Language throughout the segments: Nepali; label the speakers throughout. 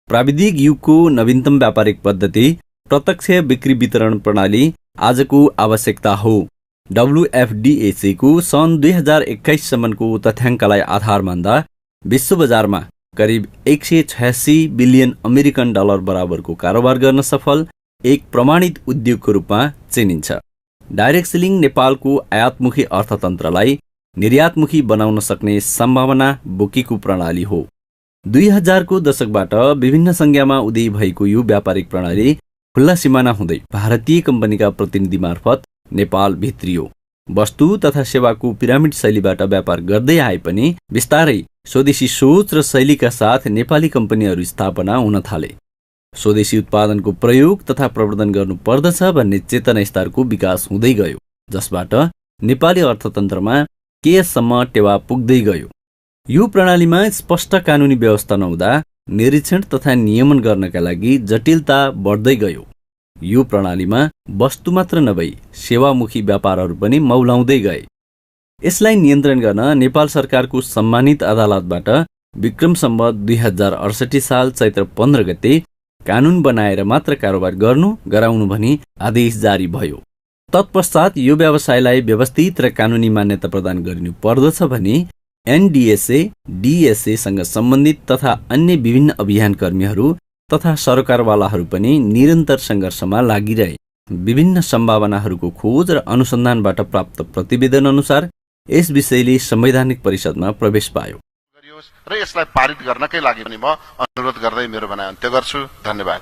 Speaker 1: प्राविधिक युगको नवीनतम व्यापारिक पद्धति प्रत्यक्ष बिक्री वितरण प्रणाली आजको आवश्यकता हो। WFDAC को सन् 2021 सम्मको तथ्याङ्कलाई आधार मान्दा विश्व बजारमा करिब 186 बिलियन अमेरिकन डलर बराबरको कारोबार गर्न सफल एक प्रमाणित उद्योगको रूपमा चिनिन्छ। डाइरेक्ट सेलिङ नेपालको आयातमुखी अर्थतन्त्रलाई निर्यातमुखी बनाउन सक्ने सम्भावना बोकेको प्रणाली हो। 2000 को दशकबाट विभिन्न संज्ञामा उदय भएको यो व्यापारिक प्रणाली खुल्ला सिमाना हुँदै भारतीय कम्पनीका प्रतिनिधि मार्फत नेपाल भित्रियो। वस्तु तथा सेवाको पिरामिड शैलीबाट व्यापार गर्दै आए पनि बिस्तारै स्वदेशी सोच र शैलीका साथ नेपाली कम्पनीहरू स्थापना हुन थाले। स्वदेशी उत्पादनको प्रयोग तथा प्रवर्धन गर्नु पर्दछ भन्ने चेतना स्तरको विकास हुँदै गयो, जसबाट नेपाली अर्थतन्त्रमा केयसम्म टेवा पुग्दै गयो। यो प्रणालीमा स्पष्ट कानुनी व्यवस्था नहुँदा निरीक्षण तथा नियमन गर्नका लागि जटिलता बढ्दै गयो। यो प्रणालीमा वस्तु मात्र नभई सेवामुखी व्यापारहरू पनि मौलाउँदै गए। यसलाई नियन्त्रण गर्न नेपाल सरकारको सम्मानित अदालतबाट विक्रम सम्वत 2068 साल चैत्र 15 गते कानुन बनाएर मात्र कारोबार गराउनु भनी आदेश जारी भयो। तत्पश्चात यो व्यवसायलाई व्यवस्थित र कानुनी मान्यता प्रदान गरिनु पर्दछ भनी NDSA, DSA सँग सम्बन्धित तथा अन्य विभिन्न अभियान कर्मीहरू तथा सरकारवालाहरू पनि निरन्तर सङ्घर्षमा लागिरहे। विभिन्न सम्भावनाहरूको खोज र अनुसन्धानबाट प्राप्त प्रतिवेदन अनुसार यस विषयले संवैधानिक परिषदमा प्रवेश पायो
Speaker 2: र यसलाई पारित गर्नकै लागि पनि म अनुरोध गर्दै मेरो भनाइ अन्त्य गर्छु। धन्यवाद।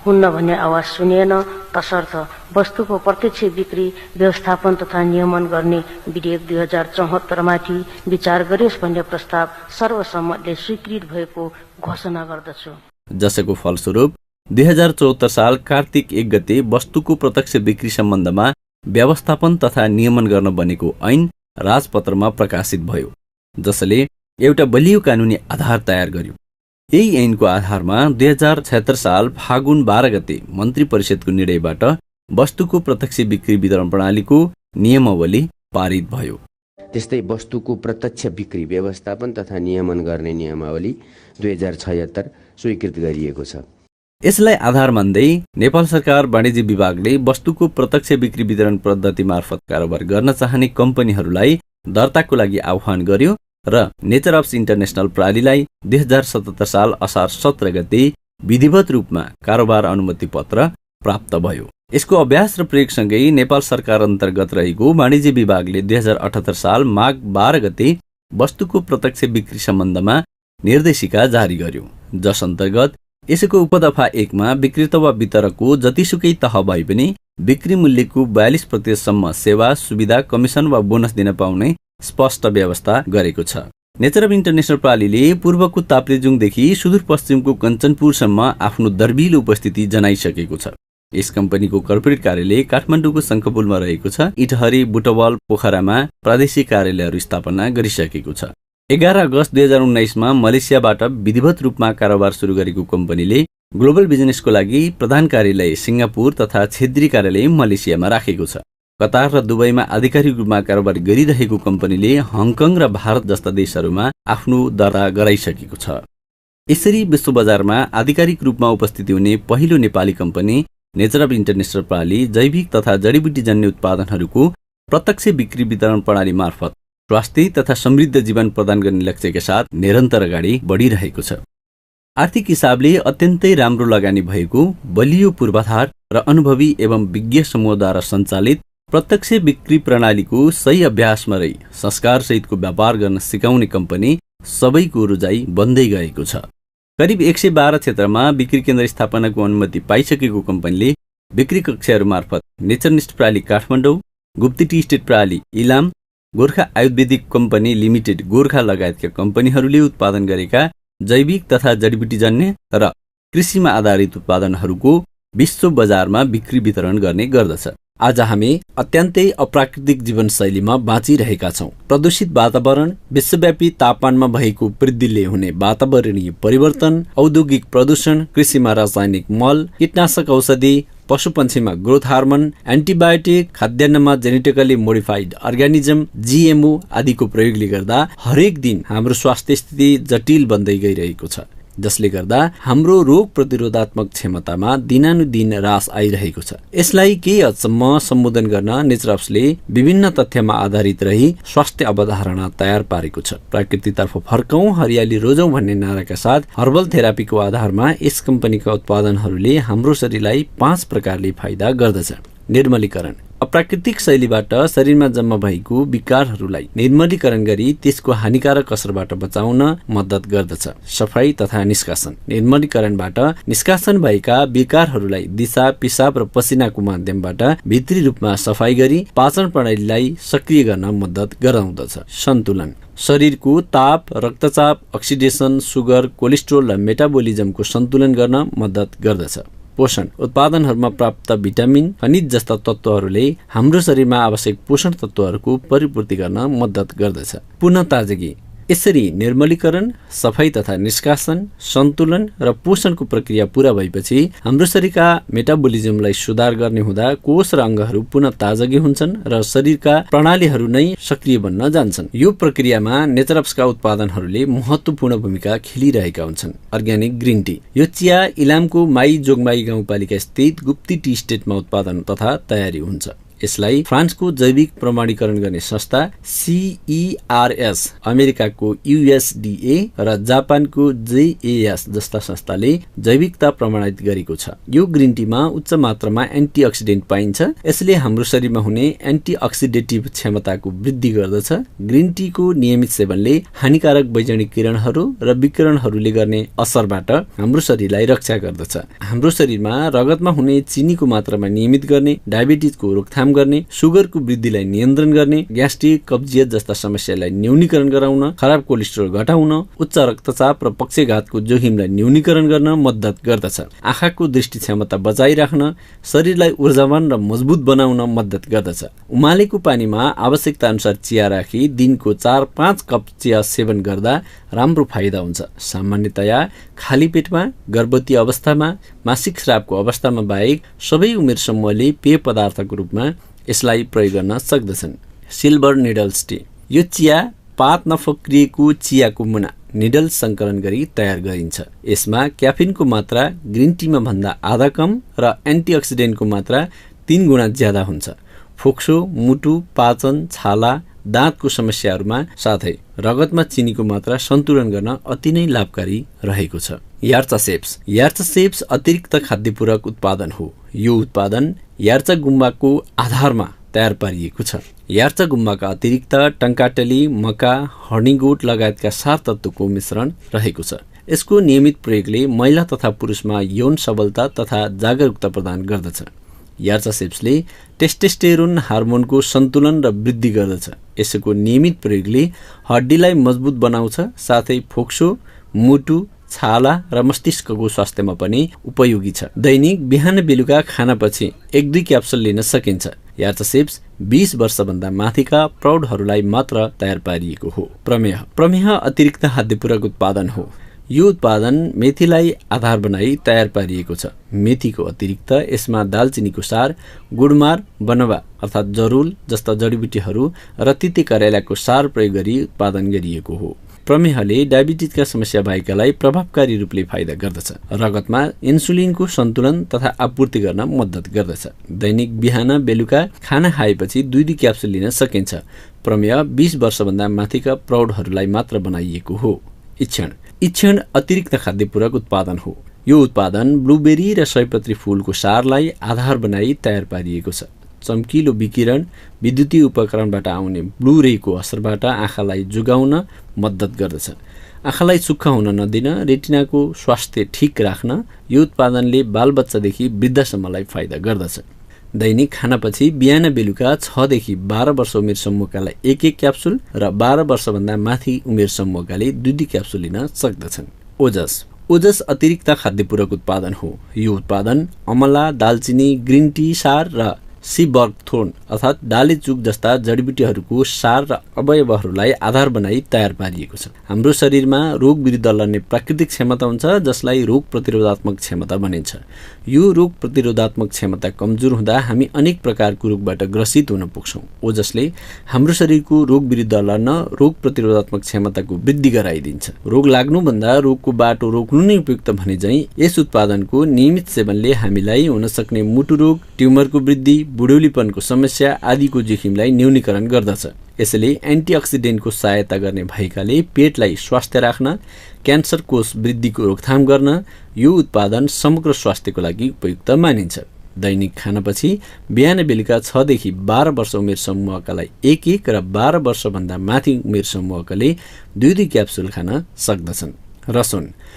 Speaker 3: हुन्न भन्ने आवाज सुनिएन, तसर्थ वस्तुको प्रत्यक्ष बिक्री व्यवस्थापन तथा नियमन गर्ने विधेयक 2074 माथि विचार गरियोस् भन्ने प्रस्ताव सर्वसम्मतले स्वीकृत भएको घोषणा गर्दछु।
Speaker 1: जसको फलस्वरूप 2074 साल कार्तिक 1 गते वस्तुको प्रत्यक्ष बिक्री सम्बन्धमा व्यवस्थापन तथा नियमन गर्न बनेको ऐन राजपत्रमा प्रकाशित भयो, जसले एउटा बलियो कानुनी आधार तयार गर्यो। यही ऐनको आधारमा 2076 साल फागुन 12 गते मन्त्री परिषदको निर्णयबाट वस्तुको प्रत्यक्ष बिक्री वितरण प्रणालीको नियमावली पारित भयो।
Speaker 4: त्यस्तै वस्तुको प्रत्यक्ष बिक्री व्यवस्थापन तथा नियमन गर्ने नियमावली 2076 स्वीकृत गरिएको छ।
Speaker 1: यसलाई आधार मान्दै नेपाल सरकार वाणिज्य विभागले वस्तुको प्रत्यक्ष बिक्री वितरण पद्धति मार्फत कारोबार गर्न चाहने कम्पनीहरूलाई दर्ताको लागि आह्वान गर्यो र नेचर अफ इन्टरनेशनल प्रणालीलाई 2077 साल असार 17 गते विधिवत रूपमा कारोबार अनुमति पत्र प्राप्त भयो। यसको अभ्यास र प्रयोगसँगै नेपाल सरकार अन्तर्गत रहेको वाणिज्य विभागले 2078 साल माघ 12 गते वस्तुको प्रत्यक्ष बिक्री सम्बन्धमा निर्देशिका जारी गर्यो, जस अन्तर्गत यसको उपदफा 1 मा विक्रेता वा वितरकको जतिसुकै तह भए पनि बिक्री मूल्यको 42% सम्म सेवा, सुविधा, कमिसन वा बोनस दिन पाउने स्पष्ट व्यवस्था गरेको छ। नेचर अफ इन्टरनेशनल प्रणालीले पूर्वको ताप्लेजुङदेखि सुदूरपश्चिमको कञ्चनपुरसम्म आफ्नो दर्बिलो उपस्थिति जनाइसकेको छ। यस कम्पनीको कर्पोरेट कार्यालय काठमाडौँको शङ्खपुलमा रहेको छ। इटहरी, बुटवल, पोखरामा प्रादेशिक कार्यालयहरू स्थापना गरिसकेको छ। 11 अगस्त 2019 मा मलेसियाबाट विधिवत रूपमा कारोबार सुरु गरेको कम्पनीले ग्लोबल बिजनेसको लागि प्रधान कार्यालय सिङ्गापुर तथा क्षेत्रीय कार्यालय मलेसियामा राखेको छ। कतार र दुबईमा आधिकारिक रूपमा कारोबार गरिरहेको कम्पनीले हङकङ र भारत जस्ता देशहरूमा आफ्नो दर्ता गराइसकेको छ। यसरी विश्व बजारमा आधिकारिक रूपमा उपस्थिति हुने पहिलो Nepali company nature of international प्रणाली जैविक तथा जडीबुटी जन्य उत्पादनहरूको प्रत्यक्ष बिक्री वितरण प्रणाली मार्फत स्वास्थ्य तथा समृद्ध जीवन प्रदान गर्ने लक्ष्यका साथ निरन्तर अगाडि बढिरहेको छ। आर्थिक हिसाबले अत्यन्तै राम्रो लगानी भएको बलियो पूर्वाधार र अनुभवी एवं विज्ञ समूहद्वारा सञ्चालित प्रत्यक्ष बिक्री प्रणालीको सही अभ्यासमा रही संस्कार सहितको व्यापार गर्न सिकाउने कम्पनी सबैको रुचाइ बन्दै गएको छ। करिब 112 क्षेत्रमा बिक्री केन्द्र स्थापनाको अनुमति पाइसकेको कम्पनीले बिक्री कक्षाहरू मार्फत नेचरनिस्ट प्रणाली काठमाडौँ, गुप्ती टी स्टेट प्रणाली इलाम, गोर्खा आयुर्वेदिक कम्पनी लिमिटेड गोर्खा लगायतका कम्पनीहरूले उत्पादन गरेका जैविक तथा जडीबुटी जन्य र कृषिमा आधारित उत्पादनहरूको विश्व बजारमा बिक्री वितरण गर्ने गर्दछ। आज हामी अत्यन्तै अप्राकृतिक जीवनशैलीमा बाँचिरहेका छौँ। प्रदूषित वातावरण, विश्वव्यापी तापमानमा भएको वृद्धिले हुने वातावरणीय परिवर्तन, औद्योगिक प्रदूषण, कृषिमा रासायनिक मल, कीटनाशक औषधि, पशुपन्छीमा ग्रोथ हार्मोन, एन्टिबायोटिक, खाद्यान्नमा जेनेटिकली मोडिफाइड अर्गानिजम GMO आदिको प्रयोगले गर्दा हरेक दिन हाम्रो स्वास्थ्य स्थिति जटिल बन्दै गइरहेको छ। जसले गर्दा हाम्रो रोग प्रतिरोधात्मक क्षमतामा दिनानुदिन ह्रास आइरहेको छ। यसलाई केही हदसम्म सम्बोधन गर्न नेचरअप्सले विभिन्न तथ्यमा आधारित रही स्वास्थ्य अवधारणा तयार पारेको छ। प्रकृतितर्फ फर्कौं, हरियाली रोजौं भन्ने नाराका साथ हर्बल थेरापीको आधारमा यस कम्पनीका उत्पादनहरूले हाम्रो शरीरलाई 5 प्रकारले फाइदा गर्दछ। निर्मलीकरण, अप्राकृतिक शैलीबाट शरीरमा जम्मा भएको विकारहरूलाई निर्मलीकरण गरी त्यसको हानिकारक असरबाट बचाउन मद्दत गर्दछ। सफाई तथा निष्कासन, निर्मलीकरणबाट निष्कासन भएका विकारहरूलाई दिशा, पिसाब र पसिनाको माध्यमबाट भित्री रूपमा सफाई गरी पाचन प्रणालीलाई सक्रिय गर्न मद्दत गराउँदछ। सन्तुलन, शरीरको ताप, रक्तचाप, अक्सिडेसन, सुगर, कोलेस्ट्रोल र मेटाबोलिजमको सन्तुलन गर्न मद्दत गर्दछ। पोषण, उत्पादनहरूमा प्राप्त भिटामिन, खनिज जस्ता तत्त्वहरूले हाम्रो शरीरमा आवश्यक पोषण तत्त्वहरूको परिपूर्ति गर्न मद्दत गर्दछ। पुनः ताजगी, यसरी निर्मलीकरण, सफाई तथा निष्कासन, सन्तुलन र पोषणको प्रक्रिया पूरा भएपछि हाम्रो शरीरका मेटाबोलिजमलाई सुधार गर्ने हुँदा कोष र अङ्गहरू पुनः ताजगी हुन्छन् र शरीरका प्रणालीहरू नै सक्रिय बन्न जान्छन्। यो प्रक्रियामा नेचरअप्सका उत्पादनहरूले महत्त्वपूर्ण भूमिका खेलिरहेका हुन्छन्। अर्ग्यानिक ग्रिन टी, यो चिया इलामको माई जोगमाई गाउँपालिका स्थित गुप्ती टी स्टेटमा उत्पादन तथा तयारी हुन्छ। यसलाई फ्रान्सको जैविक प्रमाणीकरण गर्ने संस्था CERS, अमेरिकाको USDA र जापानको JAS जस्ता संस्थाले जैविकता प्रमाणित गरेको छ। यो ग्रिन टीमा उच्च मात्रामा एन्टिअक्सिडेन्ट पाइन्छ। यसले हाम्रो शरीरमा हुने एन्टिअक्सिडेटिभ क्षमताको वृद्धि गर्दछ। ग्रिन टीको नियमित सेवनले हानिकारक वैजनिक किरणहरू र विकिरणहरूले गर्ने असरबाट हाम्रो शरीरलाई रक्षा गर्दछ। हाम्रो शरीरमा रगतमा हुने चिनीको मात्रामा नियमित गर्ने, डायबिटिजको रोकथाम गर्ने, सुगरको वृद्धिलाई नियन्त्रण गर्ने, ग्यास्ट्रिक, कब्जियत जस्ता समस्यालाई न्यूनीकरण गराउन, खराब कोलेस्ट्रोल घटाउन, उच्च रक्तचाप र पक्षघातको जोखिमलाई न्यूनीकरण गर्न मद्दत गर्दछ। आँखाको दृष्टि क्षमता बचाइराख्न, शरीरलाई ऊर्जावान र मजबुत बनाउन मद्दत गर्दछ। उमालेको पानीमा आवश्यकता अनुसार चिया राखी दिनको 4-5 कप चिया सेवन गर्दा राम्रो फाइदा हुन्छ। सामान्यतया खाली पेटमा, गर्भवती अवस्थामा, मासिक स्रावको अवस्थामा बाहेक सबै उमेर समूहले पेय पदार्थको रूपमा यसलाई प्रयोग गर्न सक्दछन्। सिल्भर निडल्स टी, यो चिया पात नफक्रिएको चियाको मुना निडल संकलन गरी तयार गरिन्छ। यसमा क्याफिनको मात्रा ग्रिन टीमा भन्दा आधा कम र एन्टिअक्सिडेन्टको मात्रा 3 गुणा ज्यादा हुन्छ। फोक्सो, मुटु, पाचन, छाला, दाँतको समस्याहरूमा साथै रगतमा चिनीको मात्रा सन्तुलन गर्न अति नै लाभकारी रहेको छ। यार्चा सेप्स, यार्चा सेप्स अतिरिक्त खाद्य पूरक उत्पादन हो। यो उत्पादन यार्चा गुम्बाको आधारमा तयार पारिएको छ। यार्चा गुम्बाका अतिरिक्त टङ्काटली, मका, हर्नीगोट लगायतका 7 तत्त्वको मिश्रण रहेको छ। यसको नियमित प्रयोगले महिला तथा पुरुषमा यौन सबलता तथा जागरुकता प्रदान गर्दछ। यार्चा सेप्सले टेस्टोस्टेरोन हार्मोनको सन्तुलन र वृद्धि गर्दछ। यसको नियमित प्रयोगले हड्डीलाई मजबुत बनाउँछ, साथै फोक्सो, मुटु, छाला र मस्तिष्कको स्वास्थ्यमा पनि उपयोगी छ। दैनिक बिहान बेलुका खानापछि 1-2 क्याप्सुल लिन सकिन्छ। यार्चा सेप्स 20 वर्षभन्दा माथिका प्रौढहरूलाई मात्र तयार पारिएको हो। प्रमेह, प्रमेह अतिरिक्त खाद्य पूरक उत्पादन हो। यो उत्पादन मेथीलाई आधार बनाई तयार पारिएको छ। मेथीको अतिरिक्त यसमा दालचिनीको सार, गुडमार, बनवा अर्थात् जरुल जस्ता जडीबुटीहरू र तिते करेलाको सार प्रयोग गरी उत्पादन गरिएको हो। प्रमेहले डायबिटिजका समस्या भएकालाई प्रभावकारी रूपले फाइदा गर्दछ। रगतमा इन्सुलिनको सन्तुलन तथा आपूर्ति गर्न मद्दत गर्दछ। दैनिक बिहान बेलुका खाना खाएपछि 2-2 क्याप्सुल लिन सकिन्छ। प्रमेह 20 वर्षभन्दा माथिका प्रौढहरूलाई मात्र बनाइएको हो। इक्षण, इक्षण अतिरिक्त खाद्य पूरक उत्पादन हो। यो उत्पादन ब्लुबेरी र सयपत्री फूलको सारलाई आधार बनाई तयार पारिएको छ। चम्किलो विकिरण, विद्युतीय उपकरणबाट आउने ब्लू रेको असरबाट आँखालाई जोगाउन मद्दत गर्दछ। आँखालाई सुक्खा हुन नदिन, रेटिनाको स्वास्थ्य ठिक राख्न यो उत्पादनले बालबच्चादेखि वृद्धसम्मलाई फाइदा गर्दछ। दैनिक खानापछि बिहान बेलुका 6 देखि 12 वर्ष उमेर समूहकालाई 1-1 क्याप्सुल र 12 वर्षभन्दा माथि उमेर समूहकाले 2-2 क्याप्सुल लिन सक्दछन्। ओजस, ओजस अतिरिक्त खाद्य पूरक उत्पादन हो। यो उत्पादन अमला, दालचिनी, ग्रिन टी सार र सीबर्गथोर्न अर्थात् डालेचुक जस्ता जडीबुटीहरूको सार र अवयवहरूलाई आधार बनाई तयार पारिएको छ। हाम्रो शरीरमा रोग विरुद्ध लड्ने प्राकृतिक क्षमता हुन्छ, जसलाई रोग प्रतिरोधात्मक क्षमता भनिन्छ। यो रोग प्रतिरोधात्मक क्षमता कमजोर हुँदा हामी अनेक प्रकारको रोगबाट ग्रसित हुन पुग्छौँ, जसले हाम्रो शरीरको रोग विरुद्ध लड्न रोग प्रतिरोधात्मक क्षमताको वृद्धि गराइदिन्छ। रोग लाग्नुभन्दा रोगको बाटो रोक्नु नै उपयुक्त भने चाहिँ यस उत्पादनको नियमित सेवनले हामीलाई हुन सक्ने मुटु रोग, ट्युमरको वृद्धि, बुढौलीपनको समस्या आदिको जोखिमलाई न्यूनीकरण गर्दछ। यसैले एन्टिअक्सिडेन्टको सहायता गर्ने भएकाले पेटलाई स्वस्थ राख्न, क्यान्सर कोष वृद्धिको रोकथाम गर्न यो उत्पादन समग्र स्वास्थ्यको लागि उपयुक्त मानिन्छ। दैनिक खानपछि बिहान बेलुका 6 देखि 12 वर्ष उमेर समूहकालाई 1 र 12 वर्षभन्दा माथि उमेर समूहकाले 2 क्याप्सुल खान सक्दछन्।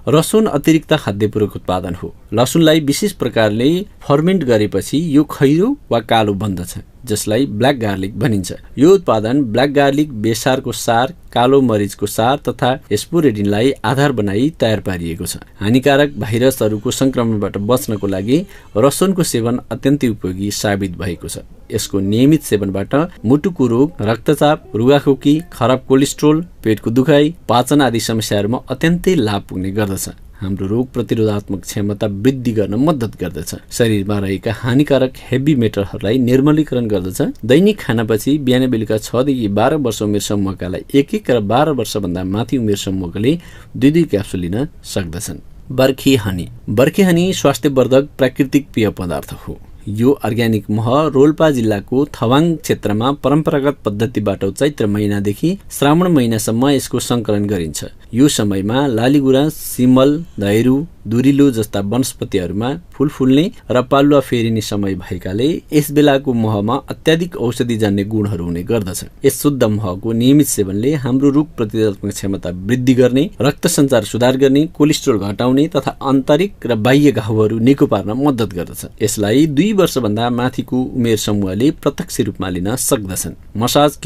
Speaker 1: रसुन अतिरिक्त खाद्य पूरक उत्पादन हो। लसुनलाई विशेष प्रकारले फर्मेन्ट गरेपछि यो खैरो वा कालो बन्दछ, जसलाई ब्ल्याक गार्लिक भनिन्छ। यो उत्पादन ब्ल्याक गार्लिक, बेसारको सार, कालो मरिचको सार तथा एस्पोरेडिनलाई आधार बनाई तयार पारिएको छ। हानिकारक भाइरसहरूको संक्रमणबाट बच्नको लागि रसुनको सेवन अत्यन्तै उपयोगी साबित भएको छ। यसको नियमित सेवनबाट मुटुको रोग, रक्तचाप, रुगाखोकी, खराब कोलेस्ट्रोल, पेटको दुखाइ, पाचन आदि समस्याहरूमा अत्यन्तै लाभ पुग्ने गर्दछ। हाम्रो रोग प्रतिरोधात्मक क्षमता वृद्धि गर्न मद्दत गर्दछ। शरीरमा रहेका हानिकारक हेभी मेटलहरूलाई निर्मलीकरण गर्दछ। दैनिक खानापछि बिहान बेलुका 6 देखि 12 वर्ष उमेर समूहकालाई 1 र 12 वर्षभन्दा माथि उमेर समूहकाले 2 क्याप्सुल लिन सक्दछन्। बर्खे हनी स्वास्थ्यवर्धक प्राकृतिक पेय पदार्थ हो। यो अर्ग्यानिक मह रोल्पा जिल्लाको थवाङ क्षेत्रमा परम्परागत पद्धतिबाट चैत्र महिनादेखि श्रावण महिनासम्म यसको संकलन गरिन्छ। यो समयमा लालीगुराँस, सिमल, धैरू, दुरिलो जस्ता वनस्पतिहरूमा फूल फुल्ने र पालुवा फेरिने समय भएकाले यस बेलाको महमा अत्याधिक औषधिजन्य गुणहरू हुने गर्दछ। यस शुद्ध महको नियमित सेवनले हाम्रो रोग प्रतिरोधक क्षमता वृद्धि गर्ने, रक्त सञ्चार सुधार गर्ने, कोलेस्ट्रोल घटाउने तथा आन्तरिक र बाह्य घाउहरू निको पार्न मद्दत गर्दछ। यसलाई 2 वर्षभन्दा माथिको उमेर समूहले प्रत्यक्ष रूपमा लिन सक्दछन्। मसाज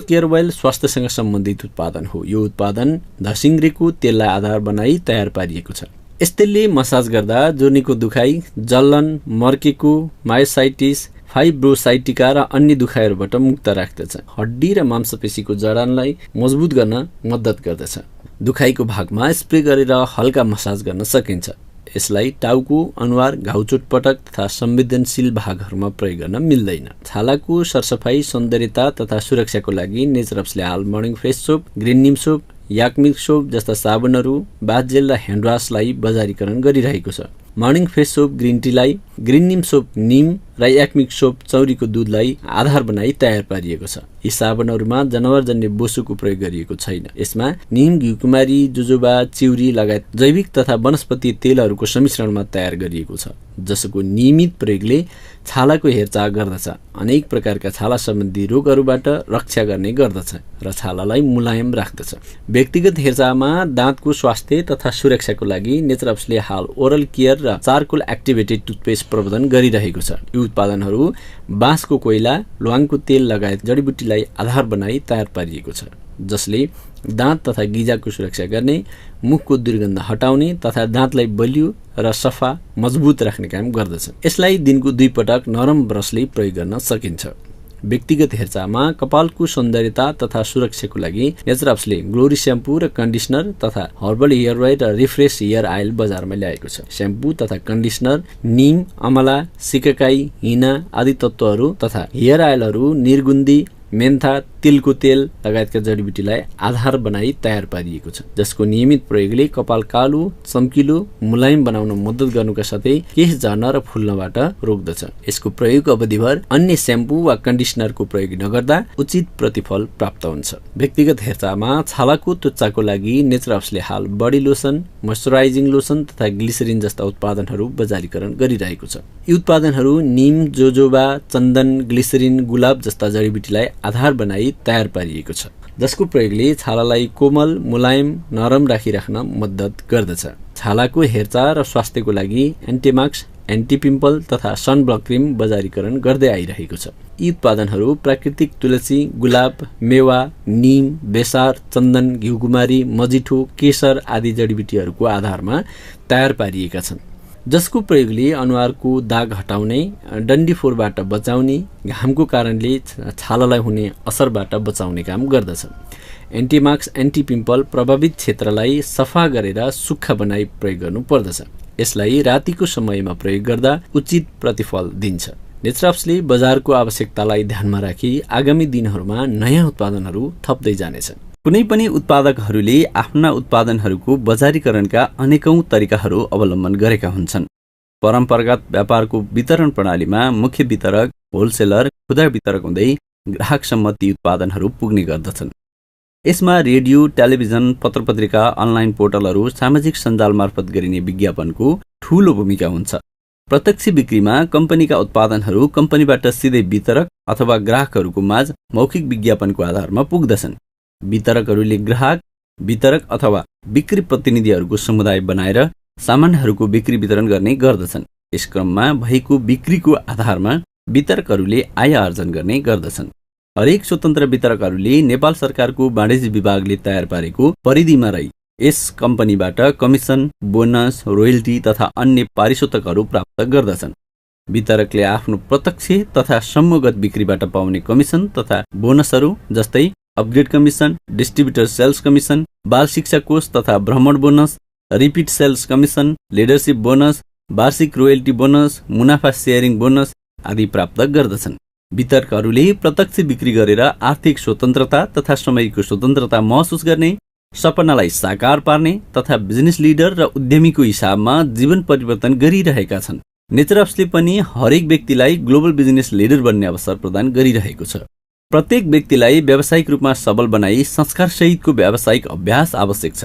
Speaker 1: केयर ओइल स्वास्थ्यसँग सम्बन्धित उत्पादन हो। यो उत्पादन धसिङ्ग्रेको तेललाई आधार बनाई तयार पारिएको छ। यस तेलले मसाज गर्दा जोर्नीको दुखाइ, जलन, मर्केको, मायोसाइटिस, फाइब्रोसाइटिका र अन्य दुखाइहरूबाट मुक्त राख्दछ। हड्डी र मांसपेशीको जडानलाई मजबुत गर्न मद्दत गर्दछ। दुखाइको भागमा स्प्रे गरेर हल्का मसाज गर्न सकिन्छ। यसलाई टाउको, अनुहार, घाउ, चोटपटक तथा संवेदनशील भागहरूमा प्रयोग गर्न मिल्दैन। छालाको सरसफाई, सौन्दर्यता तथा सुरक्षाको लागि नेचरअप्सले हाल morning fresh soap, green neem soap, याकमिल्क soap जस्ता साबुनहरू, बाथ जेल र ह्यान्ड वासलाई बजारीकरण गरिरहेको छ। मर्निङ फ्रेस सोप ग्रिन टीलाई, ग्रिन निम सोप निम र याकमिल्क सोप चौरीको दूधलाई आधार बनाई तयार पारिएको छ। यी साबुनहरूमा जनावरजन्य बोसोको प्रयोग गरिएको छैन। यसमा निम, घिउकुमारी, जोजोबा, चिउरी लगायत जैविक तथा वनस्पति तेलहरूको सम्मिश्रणमा तयार गरिएको छ, जसको नियमित प्रयोगले छालाको हेरचाह गर्दछ, अनेक प्रकारका छाला सम्बन्धी रोगहरूबाट रक्षा गर्ने गर्दछ र छालालाई मुलायम राख्दछ। व्यक्तिगत हेरचाहमा दाँतको स्वास्थ्य तथा सुरक्षाको लागि नेचरअप्सले हाल ओरल केयर र चारकोल एक्टिभेटेड टुथपेस्ट प्रवर्धन गरिरहेको छ। यी उत्पादनहरू बाँसको कोइला, ल्वाङको तेल लगायत जडीबुटीलाई आधार बनाई तयार पारिएको छ, जसले दाँत तथा गिजाको सुरक्षा गर्ने, मुखको दुर्गन्ध हटाउने तथा दाँतलाई बलियो र सफा मजबुत राख्ने काम गर्दछ। यसलाई दिनको 2 पटक नरम ब्रसले प्रयोग गर्न सकिन्छ। व्यक्तिगत हेरचाहमा कपालको सौन्दर्यता तथा सुरक्षाको लागि नेचरअप्सले ग्लोरी स्याम्पू र कन्डिसनर तथा हर्बल हेयर ओइल र रिफ्रेश हेयर आयल बजारमा ल्याएको छ। स्याम्पू तथा कन्डिसनर निम, अमला, सिकाकाई, हिना आदि तत्त्वहरू तथा हेयर आयलहरू निर्गुन्दी, मेन्था, तिलको तेल लगायतका जडीबुटीलाई आधार बनाई तयार पारिएको छ, जसको नियमित प्रयोगले कपाल कालो, चम्किलो, मुलायम बनाउन मद्दत गर्नुका साथै केश झर्न र फुल्नबाट रोक्दछ। यसको प्रयोग अवधिभर अन्य स्याम्पू वा कन्डिसनरको प्रयोग नगर्दा उचित प्रतिफल प्राप्त हुन्छ। व्यक्तिगत हेरचाहमा छालाको त्वचाको लागि नेचरअप्सले हाल बडी लोसन, मोइस्चराइजिङ लोसन तथा ग्लिसरिन जस्ता उत्पादनहरू बजारीकरण गरिरहेको छ। यी उत्पादनहरू निम, जोजोबा, चन्दन, ग्लिसरिन, गुलाब जस्ता जडीबुटीलाई आधार बनाई तयार पारिएको छ, जसको प्रयोगले छालालाई कोमल, मुलायम, नरम राखिराख्न मद्दत गर्दछ। छालाको हेरचाह र स्वास्थ्यको लागि एन्टिमाक्स, एन्टिपिम्पल तथा सनब्लक क्रिम बजारीकरण गर्दै आइरहेको छ। यी उत्पादनहरू प्राकृतिक तुलसी, गुलाब, मेवा, निम, बेसार, चन्दन, घिउकुमारी, मजिठो, केसर आदि जडीबुटीहरूको आधारमा तयार पारिएका छन्।
Speaker 5: जसको प्रयोगले अनुहारको दाग हटाउने, डन्डीफोरबाट बचाउने, घामको कारणले छालालाई हुने असरबाट बचाउने काम गर्दछ। एन्टिमार्क्स एन्टी पिम्पल प्रभावित क्षेत्रलाई सफा गरेर सुक्खा बनाई प्रयोग गर्नु पर्दछ। यसलाई रातिको समयमा प्रयोग गर्दा उचित प्रतिफल दिन्छ। नेचरअप्सले बजारको आवश्यकतालाई ध्यानमा राखी आगामी दिनहरूमा नयाँ उत्पादनहरू थप्दै जानेछ।
Speaker 1: कुनै पनि उत्पादकहरूले आफ्ना उत्पादनहरूको बजारीकरणका अनेकौं तरिकाहरू अवलम्बन गरेका हुन्छन्। परम्परागत व्यापारको वितरण प्रणालीमा मुख्य वितरक, होलसेलर, खुदरा वितरक हुँदै ग्राहकसम्म ती उत्पादनहरू पुग्ने गर्दछन्। यसमा रेडियो, टेलिभिजन, पत्रपत्रिका, अनलाइन पोर्टलहरू, सामाजिक सञ्जाल मार्फत गरिने विज्ञापनको ठूलो भूमिका हुन्छ। प्रत्यक्ष बिक्रीमा कम्पनीका उत्पादनहरू कम्पनीबाट सिधै वितरक अथवा ग्राहकहरूको माझ मौखिक विज्ञापनको आधारमा पुग्दछन्। वितरकहरूले ग्राहक, वितरक अथवा बिक्री प्रतिनिधिहरूको समुदाय बनाएर सामानहरूको बिक्री वितरण गर्ने गर्दछन्। यस क्रममा भएको बिक्रीको आधारमा वितरकहरूले आय आर्जन गर्ने गर्दछन्। हरेक स्वतन्त्र वितरकहरूले नेपाल सरकारको वाणिज्य विभागले तयार पारेको परिधिमा रही यस कम्पनीबाट कमिसन, बोनस, रोयल्टी तथा अन्य पारितोषिकहरू प्राप्त गर्दछन्। वितरकले आफ्नो प्रत्यक्ष तथा समूहगत बिक्रीबाट पाउने कमिसन तथा बोनसहरू जस्तै upgrade commission, distributor sales commission, बाल शिक्षा कोष तथा भ्रमण bonus, repeat sales commission, leadership bonus, वार्षिक रोयल्टी बोनस, मुनाफा सेयरिङ बोनस आदि प्राप्त गर्दछन्। वितरकहरूले प्रत्यक्ष बिक्री गरेर आर्थिक स्वतन्त्रता तथा समयको स्वतन्त्रता महसुस गर्ने, सपनालाई साकार पार्ने तथा बिजनेस लिडर र उद्यमीको हिसाबमा जीवन परिवर्तन गरिरहेका छन्। नेचरअप्सले पनि हरेक व्यक्तिलाई ग्लोबल बिजनेस लिडर बन्ने अवसर प्रदान गरिरहेको छ। प्रत्येक व्यक्तिलाई व्यावसायिक रूपमा सबल बनाई संस्कारसहितको व्यावसायिक अभ्यास आवश्यक छ।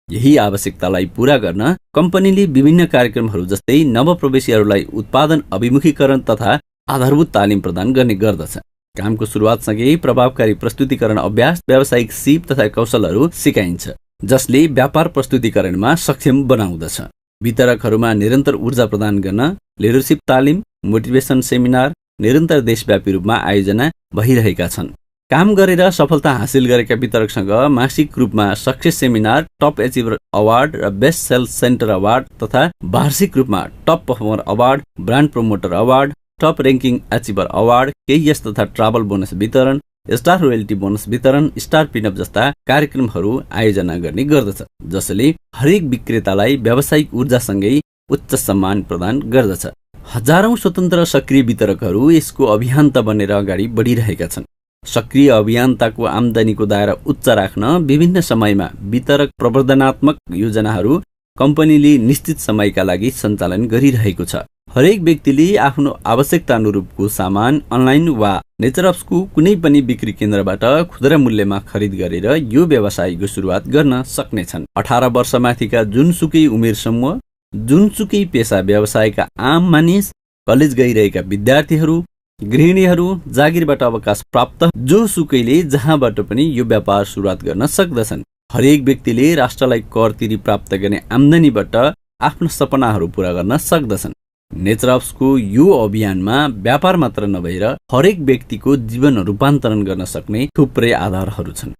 Speaker 1: यही आवश्यकतालाई पूरा गर्न कम्पनीले विभिन्न कार्यक्रमहरू जस्तै नवप्रवेशीहरूलाई उत्पादन अभिमुखीकरण तथा आधारभूत तालिम प्रदान गर्ने गर्दछ। कामको सुरुवातसँगै प्रभावकारी प्रस्तुतिकरण अभ्यास, व्यावसायिक सिप तथा कौशलहरू सिकाइन्छ, जसले व्यापार प्रस्तुतिकरणमा सक्षम बनाउँदछ। वितरकहरूमा निरन्तर ऊर्जा प्रदान गर्न लिडरसिप तालिम, मोटिभेसन सेमिनार निरन्तर देशव्यापी रूपमा आयोजना भइरहेका छन्। काम गरेर सफलता हासिल गरेका वितरकसँग मासिक रूपमा success seminar, top achiever award र बेस्ट सेल्स सेन्टर अवार्ड तथा वार्षिक रूपमा top performer award, brand promoter award, top ranking achiever award, KS तथा ट्राभल बोनस वितरण, स्टार रोयल्टी बोनस वितरण, स्टार पिनअप जस्ता कार्यक्रमहरू आयोजना गर्ने गर्दछ, जसले हरेक विक्रेतालाई व्यावसायिक ऊर्जासँगै उच्च सम्मान प्रदान गर्दछ। हजारौं स्वतन्त्र सक्रिय वितरकहरू यसको अभियन्ता बनेर अगाडि बढिरहेका छन्। सक्रिय अभियन्ताको आम्दानीको दायरा उच्च राख्न विभिन्न समयमा वितरक प्रवर्धनात्मक योजनाहरू कम्पनीले निश्चित समयका लागि सञ्चालन गरिरहेको छ। हरेक व्यक्तिले आफ्नो आवश्यकता अनुरूपको सामान अनलाइन वा नेचरअप्सको कुनै पनि बिक्री केन्द्रबाट खुदरा मूल्यमा खरिद गरेर यो व्यवसायको सुरुवात गर्न सक्नेछन्। 18 वर्षमाथिका जुनसुकै उमेर समूह, जुनसुकै पेसा व्यवसायका आम मानिस, कलेज गइरहेका विद्यार्थीहरू, गृहिणीहरू, जागिरबाट अवकाश प्राप्त जोसुकैले जहाँबाट पनि यो व्यापार सुरुवात गर्न सक्दछन्। हरेक व्यक्तिले राष्ट्रलाई कर तिरी प्राप्त गर्ने आम्दानीबाट आफ्ना सपनाहरू पूरा गर्न सक्दछन्। नेचरअप्सको यो अभियानमा व्यापार मात्र नभएर हरेक व्यक्तिको जीवन रूपान्तरण गर्न सक्ने थुप्रै आधारहरू छन्।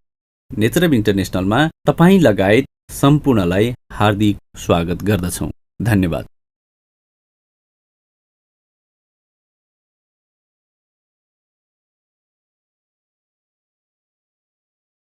Speaker 1: नेचरअप इन्टरनेसनलमा तपाईँ लगायत सम्पूर्णलाई हार्दिक स्वागत गर्दछौँ। धन्यवाद।